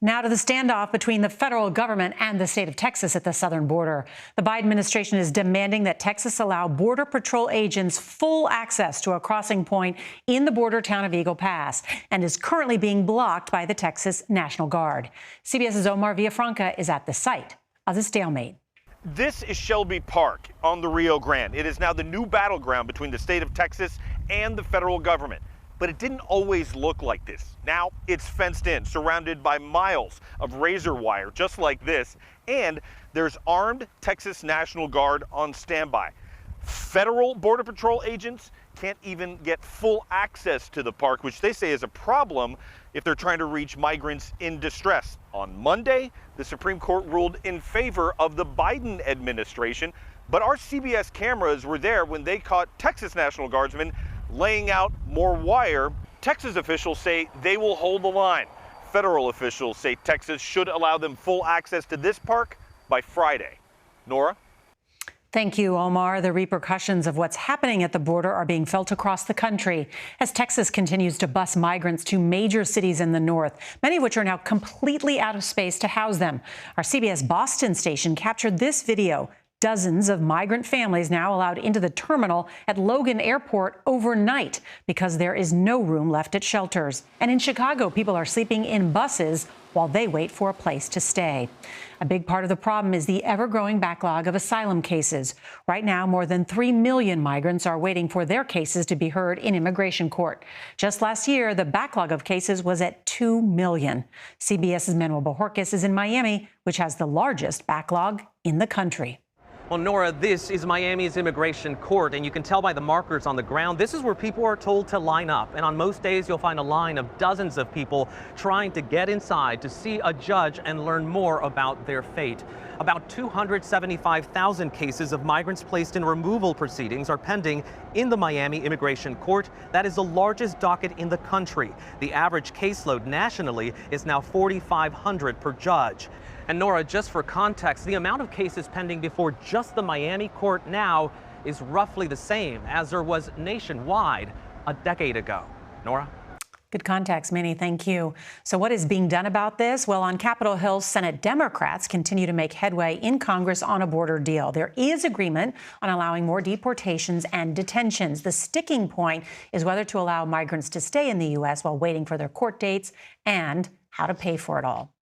Now to the standoff between the federal government and the state of Texas at the southern border. The Biden administration is demanding that Texas allow Border Patrol agents full access to a crossing point in the border town of Eagle Pass and is currently being blocked by the Texas National Guard. CBS's Omar Villafranca is at the site of the stalemate. This is Shelby Park on the Rio Grande. It is now the new battleground between the state of Texas and the federal government. But it didn't always look like this. Now it's fenced in, surrounded by miles of razor wire, just like this. And there's armed Texas National Guard on standby. Federal Border Patrol agents can't even get full access to the park, which they say is a problem if they're trying to reach migrants in distress. On Monday, the Supreme Court ruled in favor of the Biden administration, but our CBS cameras were there when they caught Texas National Guardsmen laying out more wire. Texas officials say they will hold the line. Federal officials say Texas should allow them full access to this park by Friday. Nora? Thank you, Omar. The repercussions of what's happening at the border are being felt across the country as Texas continues to bus migrants to major cities in the north, many of which are now completely out of space to house them. Our CBS Boston station captured this video. Dozens of migrant families now allowed into the terminal at Logan Airport overnight because there is no room left at shelters. And in Chicago, people are sleeping in buses while they wait for a place to stay. A big part of the problem is the ever-growing backlog of asylum cases. Right now, more than 3 million migrants are waiting for their cases to be heard in immigration court. Just last year, the backlog of cases was at 2 million. CBS's Manuel Bojorquez is in Miami, which has the largest backlog in the country. Well, Nora, this is Miami's immigration court, and you can tell by the markers on the ground, this is where people are told to line up. And on most days, you'll find a line of dozens of people trying to get inside to see a judge and learn more about their fate. About 275,000 cases of migrants placed in removal proceedings are pending in the Miami Immigration Court. That is the largest docket in the country. The average caseload nationally is now 4,500 per judge. And Nora, just for context, the amount of cases pending before just the Miami court now is roughly the same as there was nationwide a decade ago. Nora? Good context, Manny. Thank you. So what is being done about this? Well, on Capitol Hill, Senate Democrats continue to make headway in Congress on a border deal. There is agreement on allowing more deportations and detentions. The sticking point is whether to allow migrants to stay in the U.S. while waiting for their court dates and how to pay for it all.